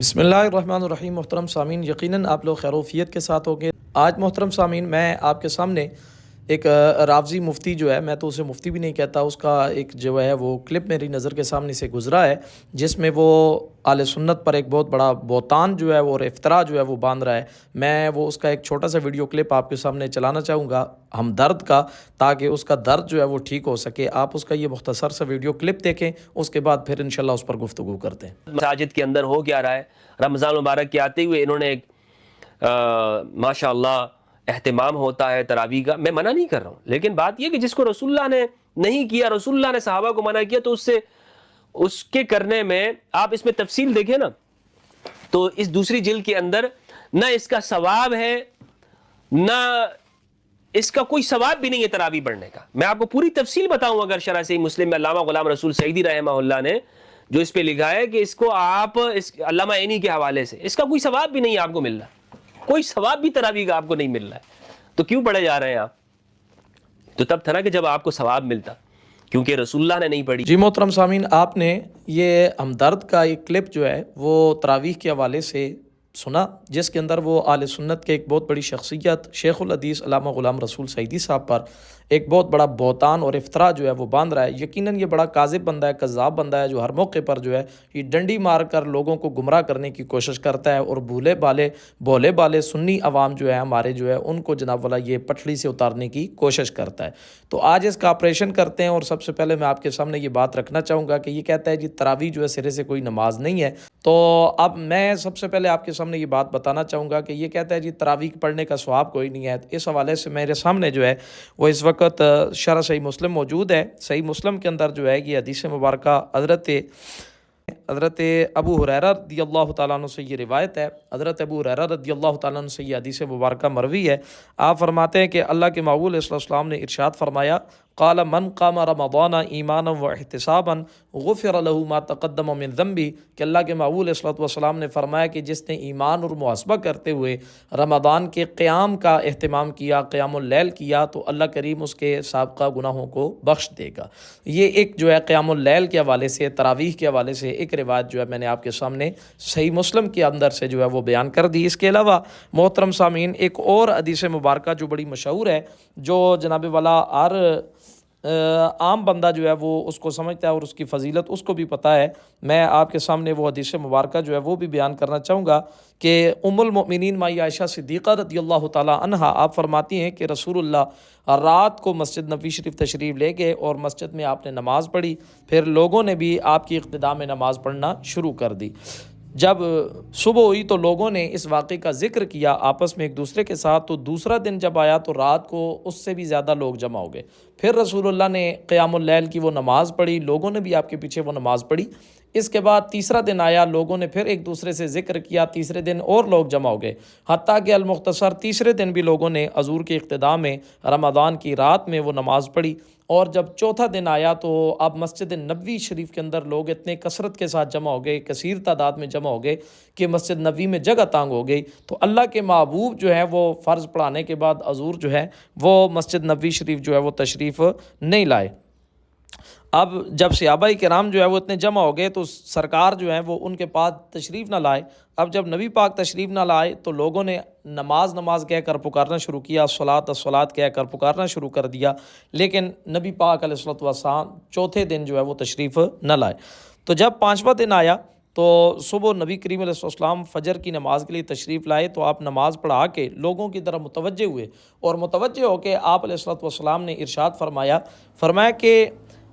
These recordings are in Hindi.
बिस्मिल्लाहिर्रहमानिर्रहीम। मोहतरम सामीन, यकीनन आप लोग खैरोफियत के साथ होंगे। आज मोहतरम सामीन, मैं आपके सामने एक रावज़ी मुफ्ती जो है, मैं तो उसे मुफ्ती भी नहीं कहता, उसका एक जो है वो क्लिप मेरी नज़र के सामने से गुज़रा है, जिसमें वो आले सुन्नत पर एक बहुत बड़ा बहतान जो है वो और इफ्तरा जो है वो बांध रहा है। मैं वो उसका एक छोटा सा वीडियो क्लिप आपके सामने चलाना चाहूँगा हमदर्द का, ताकि उसका दर्द जो है वो ठीक हो सके। आप उसका ये मुख्तसर सा वीडियो क्लिप देखें, उसके बाद फिर इंशाल्लाह उस पर गुफ्तगू करते हैं। मसाजिद के अंदर हो क्या रहा है। रमज़ान मुबारक के आते हुए इन्होंने एक माशाअल्लाह एहतिमाम होता है तरावी का। मैं मना नहीं कर रहा हूँ, लेकिन बात यह कि जिसको रसूलुल्लाह ने नहीं किया, रसूलुल्लाह ने सहाबा को मना किया, तो उससे उसके करने में आप इसमें तफसील देखें ना, तो इस दूसरी जिल्द के अंदर ना इसका सवाब है, ना इसका कोई सवाब भी नहीं है तरावी पढ़ने का। मैं आपको पूरी तफसील बताऊं अगर शरह सही मुस्लिम में अल्लामा गुलाम रसूल सईदी रहमहुल्लाह ने जो इस पे लिखा है कि इसको आप इस अल्लामा ऐनी के हवाले से इसका कोई सवाब भी नहीं आपको मिल रहा, कोई सवाब भी तरावी का आपको नहीं मिल रहा है, तो क्यों पढ़े जा रहे हैं आप? तो तब था ना कि जब आपको सवाब मिलता, क्योंकि रसूलुल्लाह ने नहीं पढ़ी। जी मोहतरम सामीन, आपने ये हमदर्द का एक क्लिप जो है वो तरावीह के हवाले से सुना, जिसके अंदर वो आले सुन्नत के एक बहुत बड़ी शख्सियत शेखुल हदीस अल्लामा गुलाम रसूल सईदी साहब पर एक बहुत बड़ा बहतान और इफ्तरा जो है वो बांध रहा है। यकीनन ये बड़ा काज़िब बंदा है, कज़्ज़ाब बंदा है, जो हर मौके पर जो है ये डंडी मार कर लोगों को गुमराह करने की कोशिश करता है और भोले बाले सुन्नी अवाम जो है हमारे जो है उनको जनाब वाला ये पटड़ी से उतारने की कोशिश करता है। तो आज इसका ऑपरेशन करते हैं। और सबसे पहले मैं आपके सामने ये बात रखना चाहूँगा कि ये कहता है जी तरावी जो है सिरे से कोई नमाज नहीं है। तो अब मैं सबसे पहले आपके सामने ये बात बताना चाहूँगा कि ये कहता है जी तरावी पढ़ने का सवाब कोई नहीं है। इस हवाले से मेरे सामने जो है वो इस वक्त शरह सही मुस्लिम मौजूद है। सही मुस्लिम के अंदर जो है ये हदीस मुबारक हज़रत अबू हुरैरा रज़ियल्लाहु तआला अन्हु से ये रिवायत है। हज़रत अबू हुरैरा रज़ियल्लाहु तआला अन्हु से ये हदीस मुबारक मरवी है। आप फरमाते हैं कि अल्लाह के मौला अलैहिस्सलाम ने इरशाद फरमाया, क़ाल मन क़ाम रमज़ान ईमानन व इहतिसाबन गुफ़िर लहू मा तक़द्दम मिन ज़ंबी, कि अल्लाह के मौला अलैहिस्सलाम ने फरमाया कि जिसने ईमान और मुहासबा करते हुए रमज़ान के क़याम का एहतिमाम किया, क़यामुल लैल किया, तो अल्लाह करीम उसके साबिक़ा गुनाहों को बख्श देगा। ये एक जो है क़यामुल लैल के हवाले से, तरावीह के हवाले से एक रिवायत जो है मैंने आपके सामने सही मुस्लिम के अंदर से जो है वो बयान कर दी। इसके अलावा मोहतरम सामीन एक और हदीस मुबारक जो बड़ी मशहूर है, जो जनाब वाला हर आम बंदा जो है वो उसको समझता है और उसकी फ़जीलत उसको भी पता है। मैं आपके सामने वो हदीस मुबारक जो है वो भी बयान करना चाहूँगा कि उम्मुल मोमिनीन माई आयशा सिद्दीक़ा रज़ियल्लाहु ताला अन्हा आप फरमाती हैं कि रसूलुल्लाह रात को मस्जिद नबी शरीफ तशरीफ़ ले गए और मस्जिद में आपने नमाज़ पढ़ी, फिर लोगों ने भी आपकी इक़्तिदा में नमाज़ पढ़ना शुरू कर दी। जब सुबह हुई तो लोगों ने इस वाक़े का ज़िक्र किया आपस में एक दूसरे के साथ। तो दूसरा दिन जब आया तो रात को उससे भी ज़्यादा लोग जमा हो गए। फिर रसूलुल्लाह ने क़यामुल लैल की वो नमाज़ पढ़ी, लोगों ने भी आपके पीछे वो नमाज़ पढ़ी। इसके बाद तीसरा दिन आया, लोगों ने फिर एक दूसरे से ज़िक्र किया, तीसरे दिन और लोग जमा हो गए। हत्ता कि अल-मुख्तसर तीसरे दिन भी लोगों ने हज़ूर के इक़्तिदा में रमज़ान की रात में वो नमाज़ पढ़ी। और जब चौथा दिन आया तो अब मस्जिद नबवी शरीफ के अंदर लोग इतने कसरत के साथ जमा हो गए, कसीर तादाद में जमा हो गए कि मस्जिद नबवी में जगह तंग हो गई। तो अल्लाह के महबूब जो है वो फ़र्ज़ पढ़ाने के बाद हज़ूर जो है वो मस्जिद नबवी शरीफ जो है वो तशरीफ़ नहीं लाए। अब जब सहाबाए किराम जो है वो इतने जमा हो गए तो सरकार जो है वो उनके पास तशरीफ़ ना लाए। अब जब नबी पाक तशरीफ़ ना लाए तो लोगों ने नमाज नमाज कहकर पुकारना शुरू किया, सलात सलात कहकर पुकारना शुरू कर दिया, लेकिन नबी पाक अलैहिस्सलातु वस्सलाम चौथे दिन जो है वो तशरीफ़ न लाए। तो जब पाँचवा दिन आया तो सुबह नबी करीम अलैहिस्सलाम फ़जर की नमाज के लिए तशरीफ़ लाए। तो आप नमाज़ पढ़ा के लोगों की तरफ मुतवज्जे हुए और मुतवज्जे होकर आप अलैहिस्सलातु वस्सलाम ने इरशाद फरमाया कि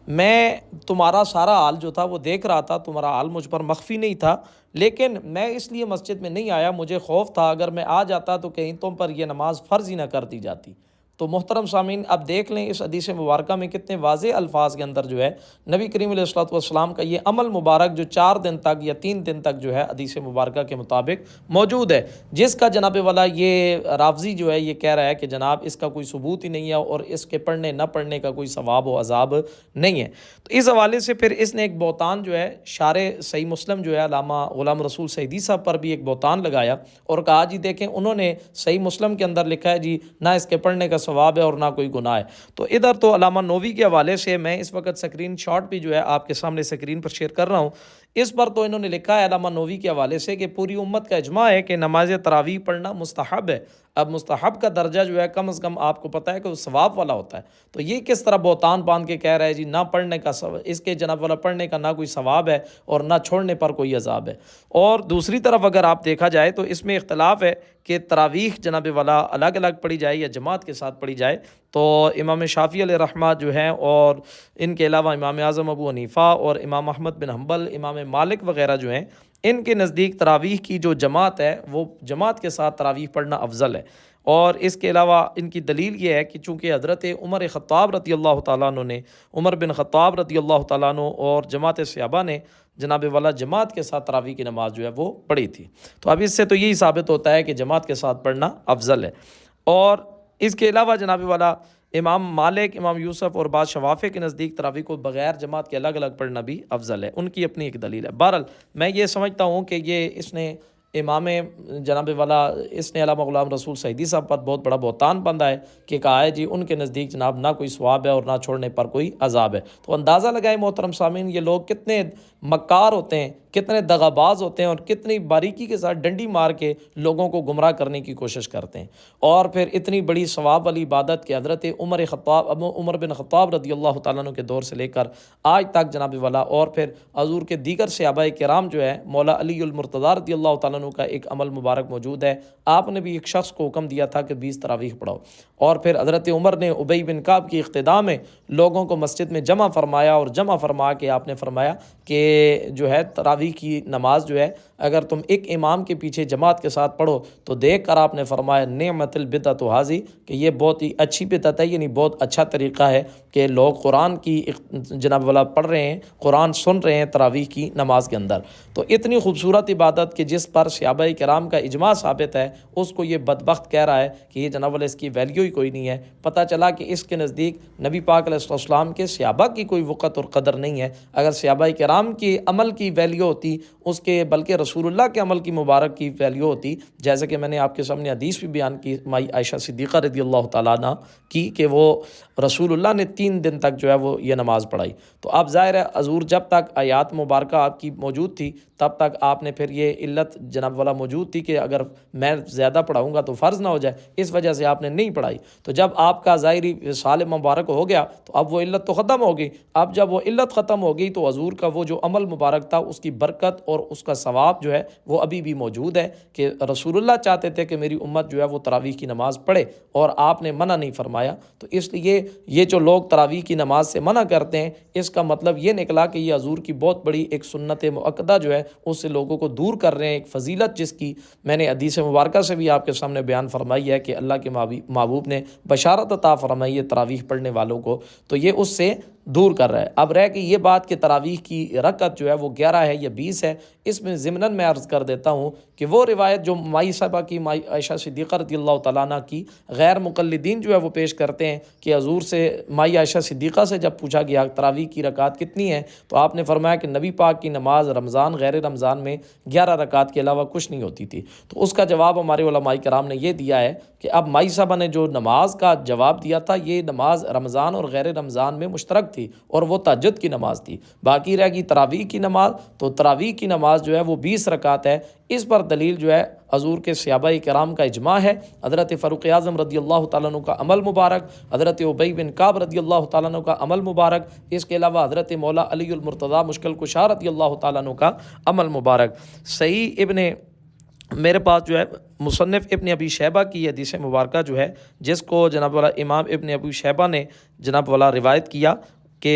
मैं तुम्हारा सारा हाल जो था वो देख रहा था, तुम्हारा हाल मुझ पर मख्फी नहीं था, लेकिन मैं इसलिए मस्जिद में नहीं आया, मुझे खौफ था अगर मैं आ जाता तो कहीं तुम पर यह नमाज फ़र्ज़ ही ना कर दी जाती। तो मोहतरम सामीन अब देख लें इस हदीस मुबारक में कितने वाज़े अल्फाज के अंदर जो है नबी करीम अलैहिस्सलातु वस्सलाम का ये अमल मुबारक जो 4 दिन तक या 3 दिन तक जो है हदीस मुबारक के मुताबिक मौजूद है, जिसका जनाब वाला ये रावज़ी जो है ये कह रहा है कि जनाब इसका कोई सबूत ही नहीं है और इसके पढ़ने न पढ़ने का कोई सवाब व अज़ाब नहीं है। तो इस हवाले से फिर इसने एक बहतान जो है शारे सही मुस्लिम जो है अल्लामा गुलाम रसूल सईदी साहब पर भी एक बहतान लगाया और कहा जी देखें उन्होंने सही मुस्लिम के अंदर लिखा है जी ना इसके पढ़ने का सवाब है और ना कोई गुनाह है। तो इधर तो अल्लामा नोवी के हवाले से मैं इस वक्त स्क्रीन शॉट भी जो है आपके सामने स्क्रीन पर शेयर कर रहा हूँ। इस पर तो इन्होंने लिखा है अल्लामा नोवी के हवाले से कि पूरी उम्मत का इजमा है कि नमाज तरावीह पढ़ना मुस्तहब है। अब मुस्तहब का दर्जा जो है कम से कम आपको पता है कि वो सवाब वाला होता है। तो ये किस तरह बहुतान बांध के कह रहा है जी ना पढ़ने का इसके जनाब वाला पढ़ने का ना कोई सवाब है और ना छोड़ने पर कोई अजाब है। और दूसरी तरफ अगर आप देखा जाए तो इसमें इख्तलाफ है कि तरावीह जनाब वाला अलग अलग पढ़ी जाए या जमात के साथ पढ़ी जाए। तो इमाम शाफ़ी अलैहिर्रहमा जो हैं और इनके अलावा इमाम आज़म अबू हनीफ़ा और इमाम अहमद बिन हम्बल, इमाम मालिक वग़ैरह जो हैं, इनके नज़दीक तरावीह की जो जमात है वो जमात के साथ तरावीह पढ़ना अफजल है। और इसके अलावा इनकी दलील ये है कि चूँकि हज़रत उमर ख़त्ताब रज़ी अल्लाह तआला अन्हु ने, उमर बिन ख़त्ताब रज़ी अल्लाह तआला अन्हु और जमात सहाबा ने जनाब वाला जमात के साथ तरावीह की नमाज जो है वो पढ़ी थी। तो अब इससे तो यही साबित होता है कि जमात के साथ पढ़ना अफजल है। और इसके अलावा जनाब वाला इमाम मालिक, इमाम यूसुफ और बाद शवाफ़े के नज़दीक तरावीह को बग़ैर जमात के अलग अलग पढ़ना भी अफजल है। उनकी अपनी एक दलील है। बहरहाल मैं ये समझता हूँ कि ये इसने इमाम जनाब वाला इसने अल्लामा ग़ुलाम रसूल सईदी साहब पर बहुत बड़ा बहुतान बंधा है कि कहा है जी उनके नज़दीक जनाब ना कोई सवाब है और ना छोड़ने पर कोई अजाब है। तो अंदाज़ा लगाए मोहतरम सामीन, ये लोग कितने मक्कार होते हैं, कितने दगाबाज होते हैं और कितनी बारीकी के साथ डंडी मार के लोगों को गुमराह करने की कोशिश करते हैं। और फिर इतनी बड़ी सवाब वाली इबादत के हज़रत उमर बिन ख़त्ताब रज़ी अल्लाह तआला अन्हु के दौर से लेकर आज तक जनाब वाला और फिर हज़ूर के दीगर सहाबाए किराम जो है, मौला अली उल मुर्तज़ा रज़ी अल्लाह तआला अन्हु का एक अमल मुबारक मौजूद है। आपने भी एक शख्स को हुक्म दिया था कि 20 तरावीह पढ़ाओ और फिर हज़रत उमर ने उबई बिन काब की इक़्तिदा में लोगों को मस्जिद में जमा फरमाया और जमा फरमा के आपने फरमाया कि जो है तरावीह की नमाज जो है अगर तुम एक इमाम के पीछे जमात के साथ पढ़ो तो देख कर आपने फरमाया नेमतुल बिदअत हाज़ी, कि ये बहुत ही अच्छी बिदअत है, यानी बहुत अच्छा तरीक़ा है कि लोग कुरान की जनाब वाला पढ़ रहे हैं, कुरान सुन रहे हैं तरावीह की नमाज के अंदर। तो इतनी खूबसूरत इबादत कि जिस पर सहाबाए किराम का इजमा साबित है, उसको ये बदबख्त कह रहा है कि ये जनाब वाला इसकी वैल्यू ही कोई नहीं है। पता चला कि इसके नज़दीक नबी पाक अलैहिस्सलाम के सहाबा की कोई वक़्त और कदर नहीं है। अगर सहाबाए किराम के अमल की वैल्यू होती उसके, बल्कि रसूलुल्लाह के अमल की मुबारक की वैल्यू होती, जैसे कि मैंने आपके सामने हदीस भी बयान की माई आयशा सिद्दीक़ा रज़ी अल्लाह तआला अन्हा की कि वो रसूलुल्लाह ने 3 दिन तक जो है वो ये नमाज़ पढ़ाई। तो अब ज़ाहिर है हज़ूर जब तक आयात मुबारक आपकी मौजूद थी तब तक आपने फिर ये इल्लत जनाब वाला मौजूद थी कि अगर मैं ज़्यादा पढ़ाऊँगा तो फ़र्ज़ ना हो जाए, इस वजह से आपने नहीं पढ़ाई। तो जब आपका ज़ाहिरी साल मुबारक हो गया तो अब वो इल्लत तो ख़त्म हो गई। अब जब वो इल्लत ख़त्म हो गई तो हज़ूर का वो जो अमल मुबारक था उसकी बरकत और उसका सवाब जो है वो अभी भी मौजूद है कि रसूलुल्लाह चाहते थे कि मेरी उम्मत जो है वो तरावीह की नमाज़ पढ़े और आपने मना नहीं फरमाया। तो इसलिए ये जो लोग तरावीह की नमाज से मना करते हैं, इसका मतलब ये निकला कि ये हज़ूर की बहुत बड़ी एक सुन्नत मुअक्कदा जो है उससे लोगों को दूर कर रहे हैं। एक फ़जीलत जिसकी मैंने हदीस मुबारक से भी आपके सामने बयान फरमाई है कि अल्लाह के महबूब ने बशारत अता फरमाई है तरावीह पढ़ने वालों को, तो ये उससे दूर कर रहा है। अब रह कि ये बात कि तरावीह की रकत जो है वो 11 है या 20 है, इसमें ज़िमनन मैं अर्ज़ कर देता हूँ कि वो रिवायत जो माई साहबा की, माई आयशा सिद्दीक़ा रज़ी अल्लाह तआला अन्हा की, गैर मुक़ल्लिदीन जो है वो पेश करते हैं कि हज़ूर से माई आयशा सिद्दीक़ा से जब पूछा गया तरावीह की रकात कितनी है तो आपने फरमाया कि नबी पाक की नमाज रमज़ान गैर रमज़ान में 11 रकात के अलावा कुछ नहीं होती थी। तो उसका जवाब हमारे उलमाए किराम ने ये दिया है कि अब माई साहबा ने जो नमाज का जवाब दिया था ये नमाज रमज़ान और गैर रमज़ान में मुश्तरक थी और वो तहज्जुद की नमाज थी। बाकी रह गई तरावीह की नमाज, तो तरावीह की नमाज जो है वो 20 रकात है। इस पर दलील जो है हज़ूर के सहाबाए किराम का इजमा है, हज़रत फ़ारूक़ आज़म रज़ी अल्लाह तआला अन्हु का अमल मुबारक, हज़रत उबई बिन काब रज़ी अल्लाह तआला अन्हु का अमल मुबारक, इसके अलावा हज़रत मौला अली उल मुर्तज़ा मुश्किल कुशा रज़ी अल्लाह तआला अन्हु का अमल मुबारक। सही इब्ने मेरे पास जो है मुसन्निफ़ इब्न अबी शैबा की हदीस मुबारक जो है जिसको जनाब वाला इमाम इब्न अबी शैबा ने जनाब वाला रिवायत किया कि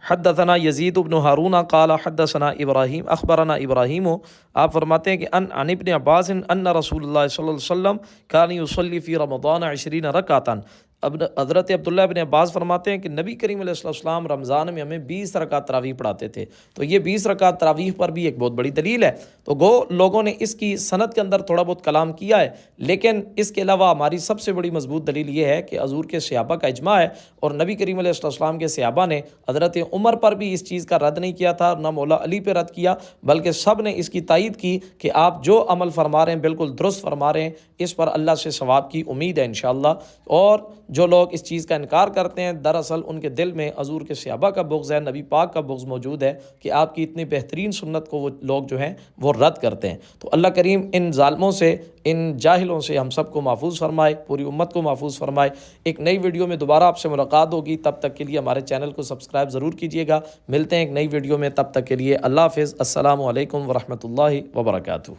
हद्दसना यज़ीद इब्न हारून क़ाल हद्दसना इब्राहीम अख़बरना इब्राहीम, आप फरमाते हैं कि अन इब्न अब्बास अन्ना रसूलुल्लाह सल्लल्लाहु अलैहि वसल्लम कान युसल्ली फ़ी रमज़ान 20 रकातन। अब हज़रत अब्दुल्लाह इब्न अब्बास फरमाते हैं कि नबी करीम अलैहिस्सलाम रमज़ान में हमें 20 रकात तरावीह पढ़ाते थे। तो ये 20 रकात तरावीह पर भी एक बहुत बड़ी दलील है। तो गो लोगों ने इसकी सनद के अंदर थोड़ा बहुत कलाम किया है, लेकिन इसके अलावा हमारी सबसे बड़ी मजबूत दलील ये है कि हज़ूर के सहाबा का इजमा है और नबी करीम अलैहिस्सलाम के सहाबा ने हज़रत उमर पर भी इस चीज़ का रद्द नहीं किया था, ना मौला अली पे रद्द किया, बल्कि सब ने इसकी तायीद की कि आप जो अमल फरमा रहे हैं बिल्कुल दुरुस्त फरमा रहे हैं, इस पर अल्लाह से सवाब की उम्मीद है इंशाअल्लाह। और जो लोग इस चीज़ का इनकार करते हैं, दरअसल उनके दिल में हजूर के सहाबा का बुग़्ज़ है, नबी पाक का बुग़्ज़ मौजूद है कि आपकी इतनी बेहतरीन सुन्नत को वो लोग जो हैं वो रद्द करते हैं। तो अल्लाह करीम इन ज़ालिमों से, इन जाहिलों से हम सबको महफूज फरमाए, पूरी उम्मत को महफूज फरमाए। एक नई वीडियो में दोबारा आपसे मुलाकात होगी, तब तक के लिए हमारे चैनल को सब्सक्राइब ज़रूर कीजिएगा। मिलते हैं एक नई वीडियो में, तब तक के लिए अल्लाह हाफ़िज़। अस्सलामु अलैकुम व रहमतुल्लाहि व बरकातुहू।